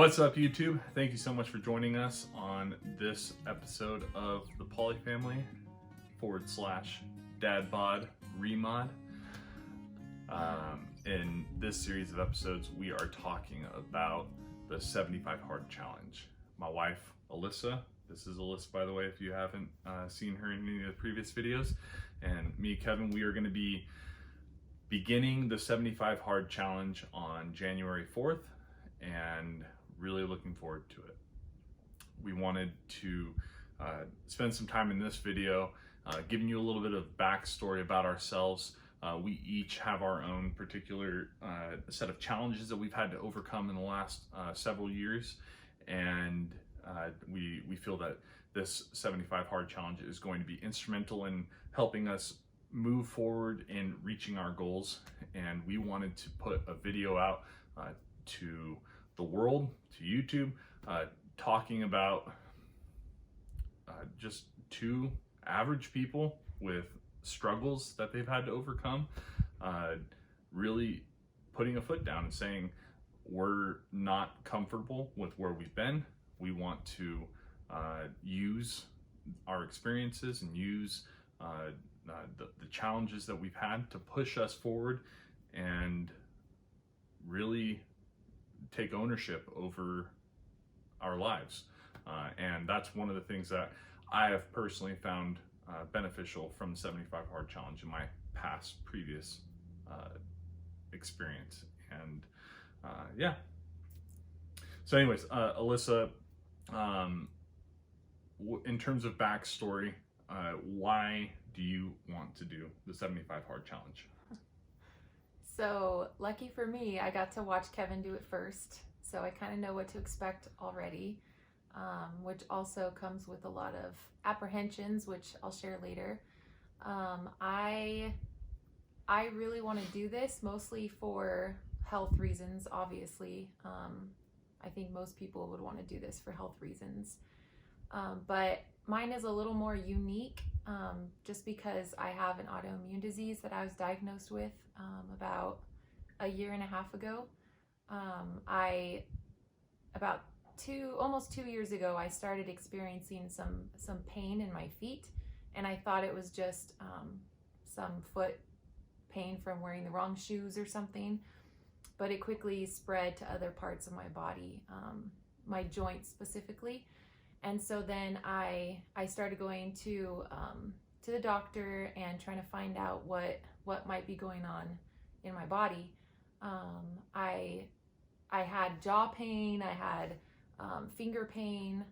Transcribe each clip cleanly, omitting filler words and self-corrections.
What's up, YouTube? Thank you so much for joining us on this episode of the Poly Family / Dad Bod Remod. In this series of episodes, we are talking about the 75 Hard Challenge. My wife, Alyssa, this is Alyssa, by the way, if you haven't seen her in any of the previous videos, and me, Kevin, we are going to be beginning the 75 Hard Challenge on January 4th, and really looking forward to it. We wanted to spend some time in this video giving you a little bit of backstory about ourselves. We each have our own particular set of challenges that we've had to overcome in the last several years, and we feel that this 75 Hard Challenge is going to be instrumental in helping us move forward in reaching our goals. And we wanted to put a video out to the world, to YouTube, talking about just two average people with struggles that they've had to overcome, really putting a foot down and saying we're not comfortable with where we've been. We want to use our experiences and use the challenges that we've had to push us forward and really take ownership over our lives. And that's one of the things that I have personally found beneficial from the 75 Hard Challenge in my previous experience. And yeah. So anyways, Alyssa, in terms of backstory, why do you want to do the 75 Hard Challenge? So lucky for me, I got to watch Kevin do it first, so I kind of know what to expect already, which also comes with a lot of apprehensions, which I'll share later. I really want to do this mostly for health reasons, obviously. I think most people would want to do this for health reasons, but mine is a little more unique, just because I have an autoimmune disease that I was diagnosed with about a year and a half ago. Almost 2 years ago, I started experiencing some pain in my feet, and I thought it was just some foot pain from wearing the wrong shoes or something, but it quickly spread to other parts of my body, my joints specifically. And so then I started going to the doctor and trying to find out what might be going on in my body. I had jaw pain, I had finger pain,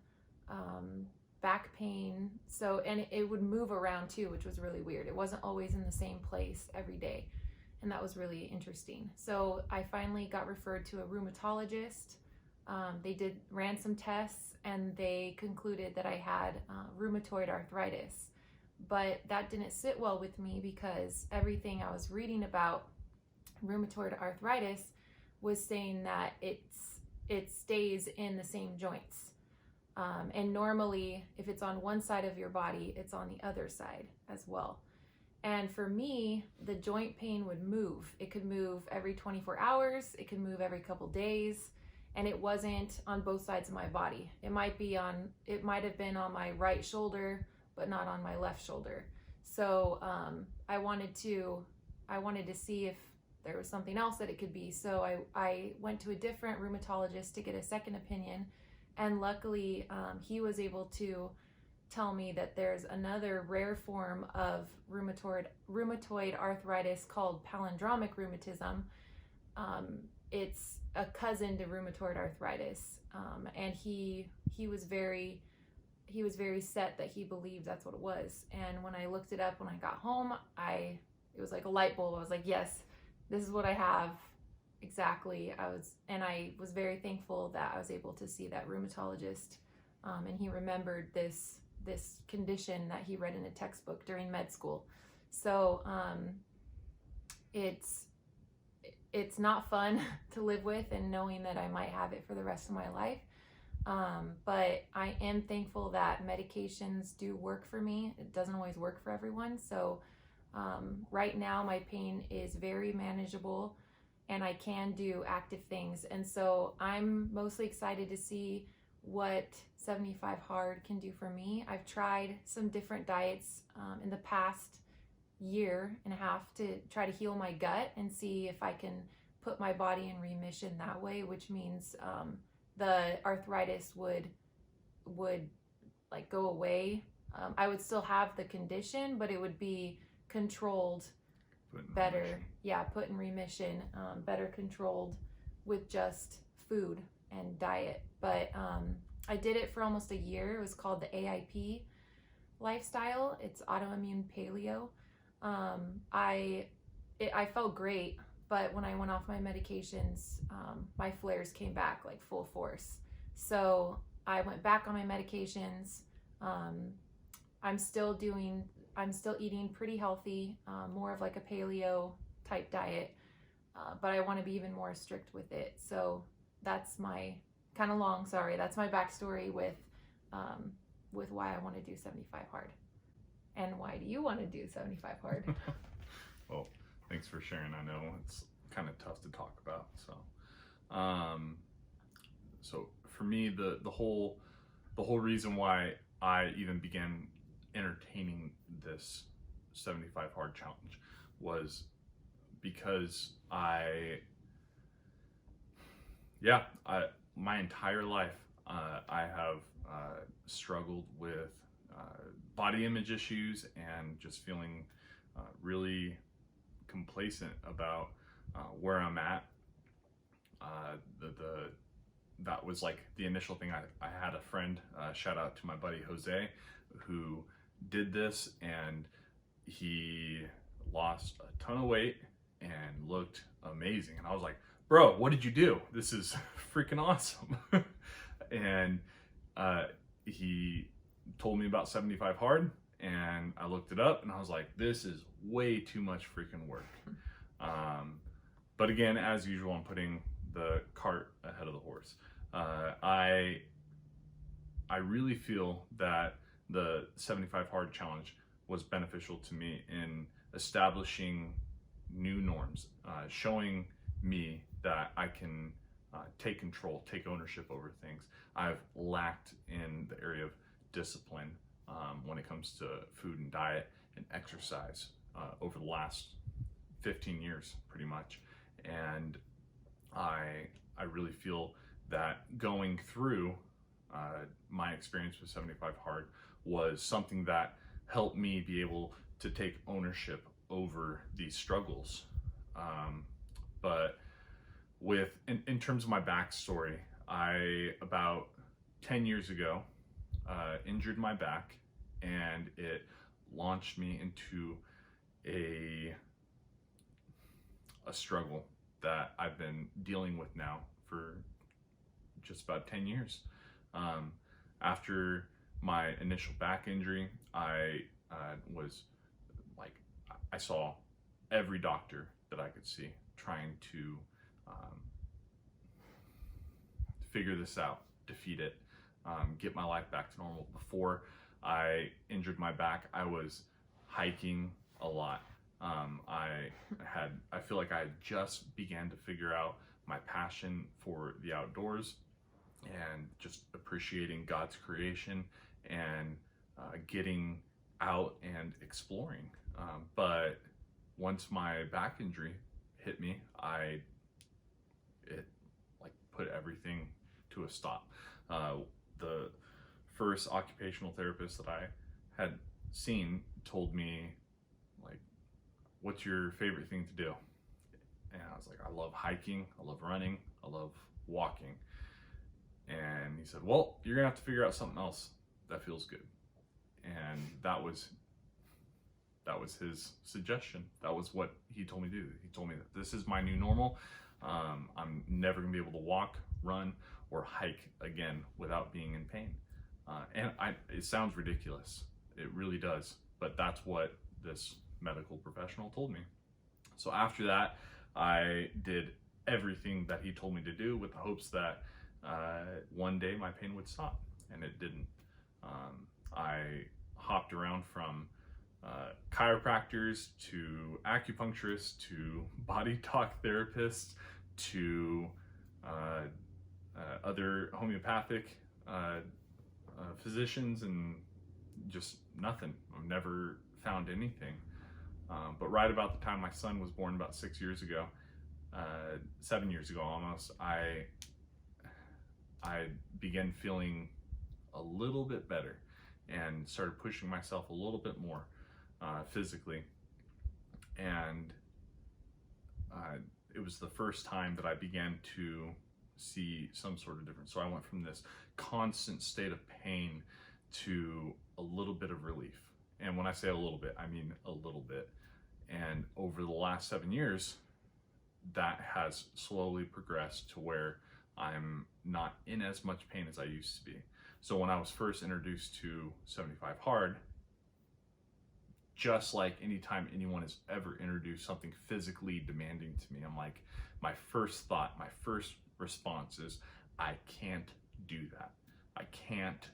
back pain. So, and it would move around too, which was really weird. It wasn't always in the same place every day. And that was really interesting. So I finally got referred to a rheumatologist. They ran some tests, and they concluded that I had rheumatoid arthritis. But that didn't sit well with me, because everything I was reading about rheumatoid arthritis was saying that it stays in the same joints. And normally, if it's on one side of your body, it's on the other side as well. And for me, the joint pain would move. It could move every 24 hours. It could move every couple days. And it wasn't on both sides of my body. It might have been on my right shoulder, but not on my left shoulder. So I wanted to see if there was something else that it could be. So I went to a different rheumatologist to get a second opinion, and luckily he was able to tell me that there's another rare form of rheumatoid arthritis called palindromic rheumatism. It's a cousin to rheumatoid arthritis, and he was very set that he believed that's what it was. And when I looked it up when I got home, it was like a light bulb. I was like, yes, this is what I have exactly. I was very thankful that I was able to see that rheumatologist, and he remembered this condition that he read in a textbook during med school. So it's not fun to live with, and knowing that I might have it for the rest of my life. But I am thankful that medications do work for me. It doesn't always work for everyone. So right now my pain is very manageable, and I can do active things. And so I'm mostly excited to see what 75 Hard can do for me. I've tried some different diets in the past year and a half to try to heal my gut and see if I can put my body in remission that way, which means the arthritis would like go away. I would still have the condition, but it would be controlled better. Put in remission, better controlled with just food and diet. But I did it for almost a year. It was called the AIP lifestyle. It's autoimmune paleo. I felt great, but when I went off my medications, my flares came back like full force. So I went back on my medications. I'm still eating pretty healthy, more of like a paleo type diet, but I want to be even more strict with it. So that's my kind of long, sorry, that's my backstory with why I want to do 75 Hard. And why do you want to do 75 Hard? Well, thanks for sharing. I know it's kind of tough to talk about. So for me, the whole reason why I even began entertaining this 75 Hard challenge was because my entire life I have struggled with body image issues and just feeling really complacent about where I'm at. That was like the initial thing. I had a friend, shout out to my buddy Jose, who did this, and he lost a ton of weight and looked amazing. And I was like, bro, what did you do? This is freaking awesome. And he told me about 75 Hard, and I looked it up, and I was like, this is way too much freaking work. But again, as usual, I'm putting the cart ahead of the horse. I really feel that the 75 Hard challenge was beneficial to me in establishing new norms, showing me that I can take control, take ownership over things. I've lacked in the area of discipline when it comes to food and diet and exercise over the last 15 years, pretty much. And I really feel that going through my experience with 75 Hard was something that helped me be able to take ownership over these struggles. But in terms of my backstory, I about 10 years ago injured my back, and it launched me into a struggle that I've been dealing with now for just about 10 years. After my initial back injury, I saw every doctor that I could see trying to figure this out, defeat it, get my life back to normal. Before I injured my back, I was hiking a lot. I feel like I just began to figure out my passion for the outdoors and just appreciating God's creation and getting out and exploring. But once my back injury hit me, it put everything to a stop. The first occupational therapist that I had seen told me, what's your favorite thing to do? And I was like, I love hiking, I love running, I love walking. And he said, well, you're gonna have to figure out something else that feels good. And that was his suggestion. That was what he told me to do. He told me that this is my new normal. I'm never gonna be able to walk, run, or hike again without being in pain. And it sounds ridiculous. It really does. But that's what this medical professional told me. So after that, I did everything that he told me to do with the hopes that one day my pain would stop, and it didn't. I hopped around from chiropractors to acupuncturists to body talk therapists to other homeopathic physicians, and just nothing. I've never found anything. But right about the time my son was born, about 6 years ago, 7 years ago almost, I began feeling a little bit better and started pushing myself a little bit more physically. And it was the first time that I began to see some sort of difference. So I went from this constant state of pain to a little bit of relief. And when I say a little bit, I mean a little bit. And over the last 7 years, that has slowly progressed to where I'm not in as much pain as I used to be. So when I was first introduced to 75 Hard, just like anytime anyone has ever introduced something physically demanding to me, I'm like, my first thought, my first response is, I can't do that. I can't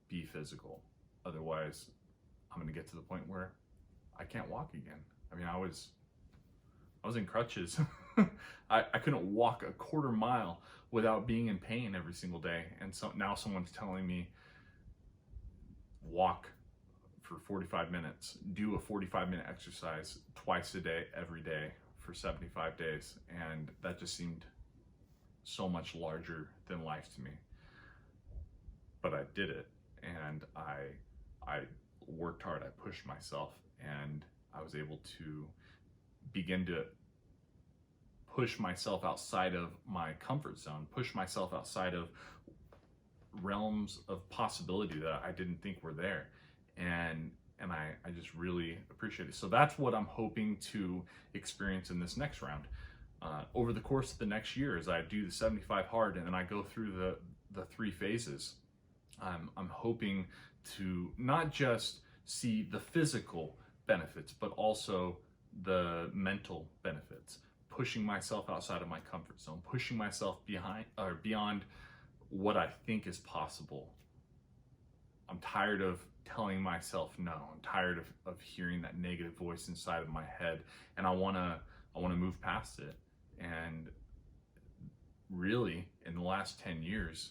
be physical. Otherwise, I'm gonna get to the point where I can't walk again. I mean, I was in crutches. I couldn't walk a quarter mile without being in pain every single day. And so now someone's telling me, walk for 45 minutes, do a 45-minute exercise twice a day, every day for 75 days. And that just seemed so much larger than life to me. But I did it, and I worked hard, I pushed myself, and I was able to begin to push myself outside of my comfort zone, push myself outside of realms of possibility that I didn't think were there. And I just really appreciate it. So that's what I'm hoping to experience in this next round. Over the course of the next year, as I do the 75 Hard and then I go through the 3 phases, I'm hoping to not just see the physical benefits, but also the mental benefits, pushing myself outside of my comfort zone, pushing myself beyond what I think is possible. I'm tired of telling myself no. I'm tired of hearing that negative voice inside of my head, and I wanna move past it. And really, in the last 10 years,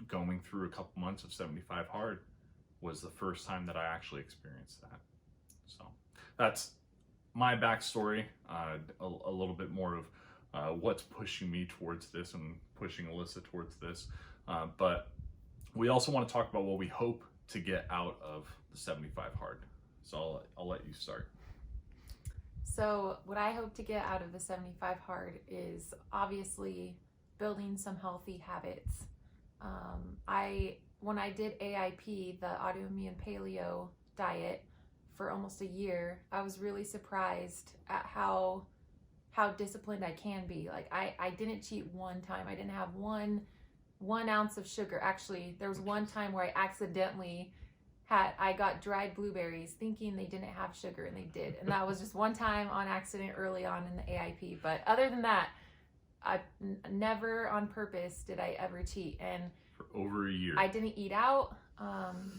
going through a couple months of 75 Hard was the first time that I actually experienced that. So that's my backstory, a little bit more of what's pushing me towards this and pushing Alyssa towards this. But we also want to talk about what we hope to get out of the 75 Hard. So I'll let you start. So what I hope to get out of the 75 Hard is obviously building some healthy habits. When I did AIP, the autoimmune paleo diet, for almost a year, I was really surprised at how disciplined I can be. Like I didn't cheat one time. I didn't have one ounce of sugar. Actually, there was one time where I accidentally I got dried blueberries thinking they didn't have sugar, and they did. And that was just one time on accident early on in the AIP. But other than that, I never on purpose did I ever cheat. And for over a year, I didn't eat out,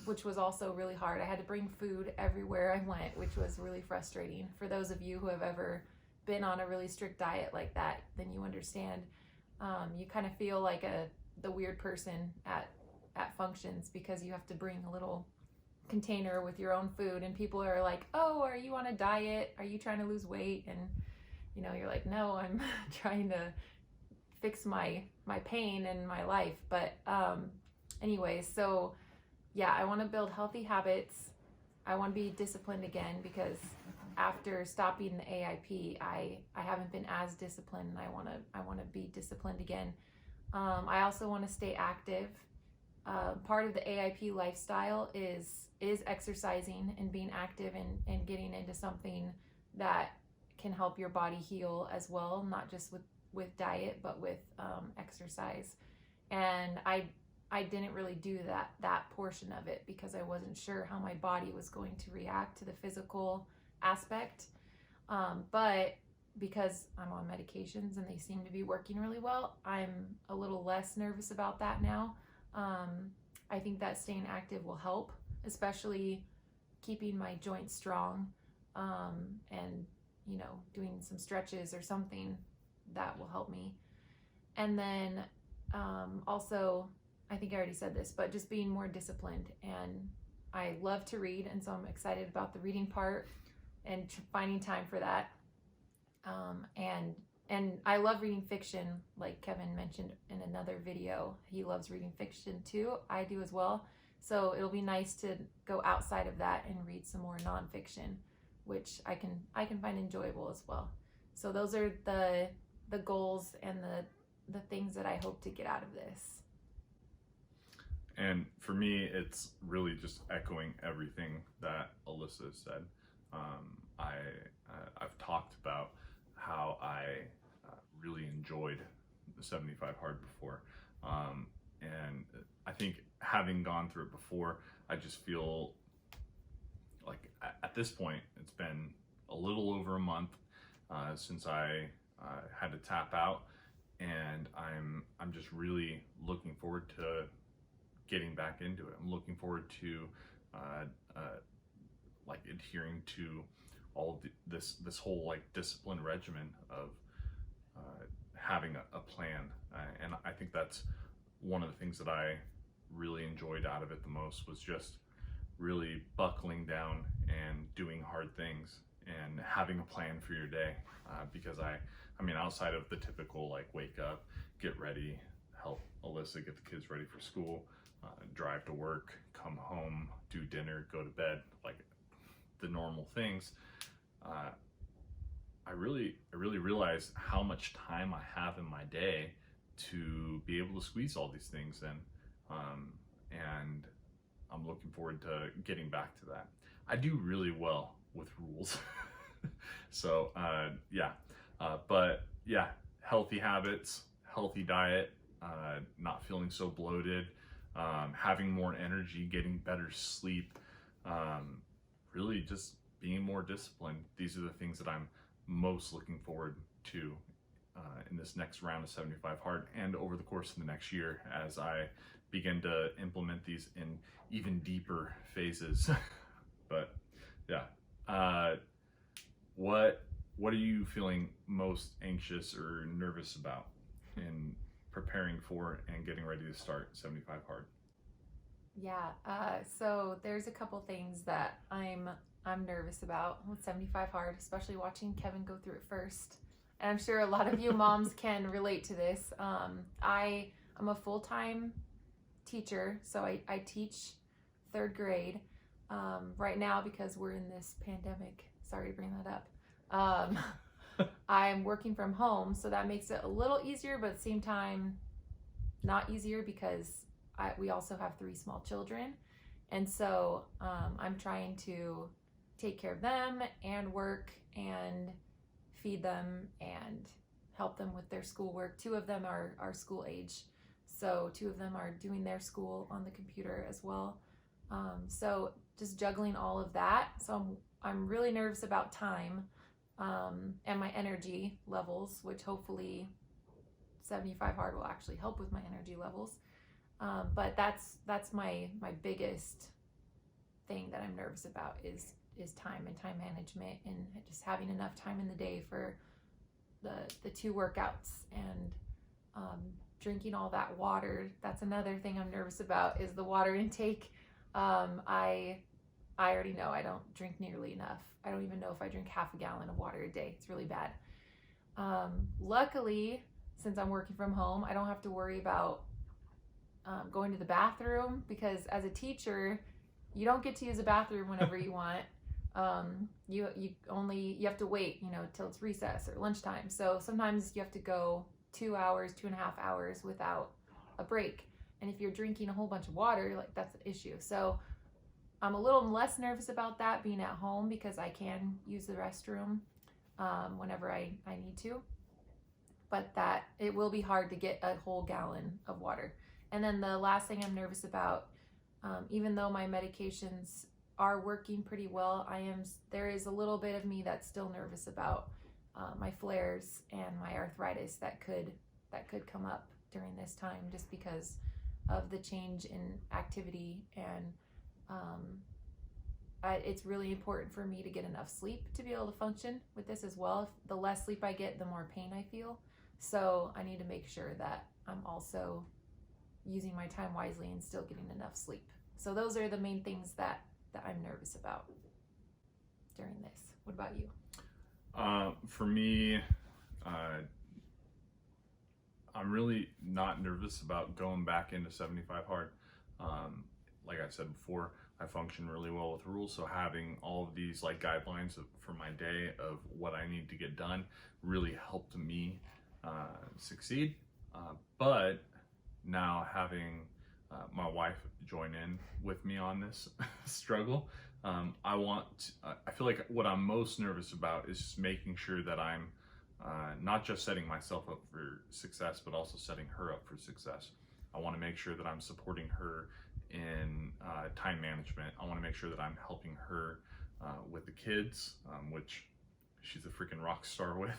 which was also really hard. I had to bring food everywhere I went, which was really frustrating. For those of you who have ever been on a really strict diet like that, then you understand. You kind of feel like the weird person at functions, because you have to bring a little container with your own food, and people are like, oh, are you on a diet? Are you trying to lose weight? And you're like, no, I'm trying to fix my pain and my life. But anyway, so yeah, I want to build healthy habits. I want to be disciplined again, because after stopping the AIP, I haven't been as disciplined, and I want to be disciplined again. I also want to stay active. Part of the AIP lifestyle is exercising and being active and getting into something that can help your body heal as well, not just with diet, but with exercise. And I didn't really do that portion of it because I wasn't sure how my body was going to react to the physical aspect. But because I'm on medications and they seem to be working really well, I'm a little less nervous about that now. I think that staying active will help, especially keeping my joints strong, and doing some stretches or something that will help me. And then also, I think I already said this, but just being more disciplined. And I love to read, and so I'm excited about the reading part and finding time for that. And I love reading fiction, like Kevin mentioned in another video. He loves reading fiction too. I do as well. So it'll be nice to go outside of that and read some more nonfiction, which I can find enjoyable as well. So those are the goals and the things that I hope to get out of this. And for me, it's really just echoing everything that Alyssa said. I've talked about how I really enjoyed the 75 hard before. And I think having gone through it before, I just feel like at this point, it's been a little over a month since I had to tap out, and I'm just really looking forward to getting back into it. I'm looking forward to like adhering to all of this whole like discipline regimen of having a plan, and I think that's one of the things that I really enjoyed out of it the most, was just really buckling down and doing hard things and having a plan for your day, because I mean, outside of the typical like wake up, get ready, help Alyssa get the kids ready for school, drive to work, come home, do dinner, go to bed, like the normal things, I really realized how much time I have in my day to be able to squeeze all these things in, and I'm looking forward to getting back to that. I do really well with rules. So but yeah, healthy habits, healthy diet, not feeling so bloated, having more energy, getting better sleep, really just being more disciplined. These are the things that I'm most looking forward to in this next round of 75 hard, and over the course of the next year as I begin to implement these in even deeper phases. But yeah, what are you feeling most anxious or nervous about in preparing for and getting ready to start 75 hard? Yeah, so there's a couple things that I'm nervous about with 75 hard, especially watching Kevin go through it first. And I'm sure a lot of you moms can relate to this. I'm a full-time teacher, so I teach 3rd grade right now because we're in this pandemic. Sorry to bring that up. I'm working from home, so that makes it a little easier, but at the same time, not easier because we also have 3 small children. And so I'm trying to take care of them and work and feed them and help them with their schoolwork. 2 of them are school age, so 2 of them are doing their school on the computer as well. So just juggling all of that. So I'm really nervous about time and my energy levels, which hopefully 75 hard will actually help with my energy levels. But that's my biggest thing that I'm nervous about is time and time management, and just having enough time in the day for the 2 workouts, and drinking all that water. That's another thing I'm nervous about, is the water intake. I already know I don't drink nearly enough. I don't even know if I drink half a gallon of water a day. It's really bad. Luckily, since I'm working from home, I don't have to worry about going to the bathroom, because as a teacher, you don't get to use a bathroom whenever you want. You have to wait, till it's recess or lunchtime. So sometimes you have to go 2 hours, 2.5 hours without a break. And if you're drinking a whole bunch of water, like, that's an issue. So I'm a little less nervous about that being at home, because I can use the restroom whenever I need to. But that it will be hard to get a whole gallon of water. And then the last thing I'm nervous about, even though my medications are working pretty well, there is a little bit of me that's still nervous about my flares and my arthritis that could come up during this time, just because of the change in activity. And It's really important for me to get enough sleep to be able to function with this as well. The less sleep I get, the more pain I feel. So I need to make sure that I'm also using my time wisely and still getting enough sleep. So those are the main things that I'm nervous about during this. What about you? For me, I'm really not nervous about going back into 75 hard. Like I said before, I function really well with rules, so having all of these like guidelines for my day of what I need to get done really helped me succeed. But now having my wife join in with me on this struggle, I feel like what I'm most nervous about is just making sure that I'm not just setting myself up for success, but also setting her up for success. I want to make sure that I'm supporting her in time management. I want to make sure that I'm helping her with the kids, which she's a freaking rock star with.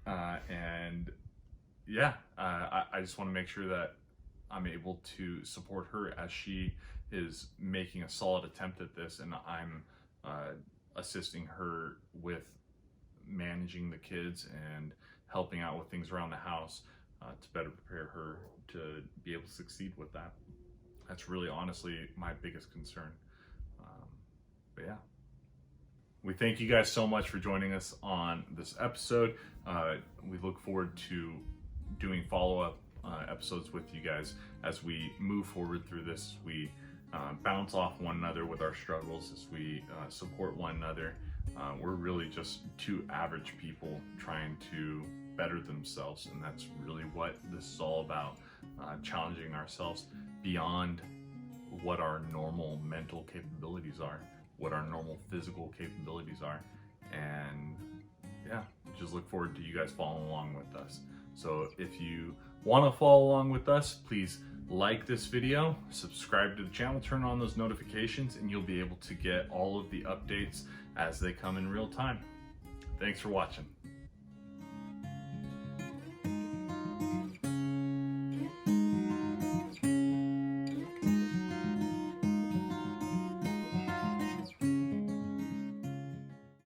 And yeah, I just want to make sure that I'm able to support her as she is making a solid attempt at this, and I'm assisting her with managing the kids and helping out with things around the house to better prepare her to be able to succeed with that. That's really honestly my biggest concern. But yeah, we thank you guys so much for joining us on this episode. We look forward to doing follow-up episodes with you guys as we move forward through this. We bounce off one another with our struggles, as we support one another. We're really just two average people trying to better themselves, and that's really what this is all about. Challenging ourselves beyond what our normal mental capabilities are, what our normal physical capabilities are. And yeah, just look forward to you guys following along with us. So if you want to follow along with us, please like this video, subscribe to the channel, turn on those notifications, and you'll be able to get all of the updates as they come in real time. Thanks for watching.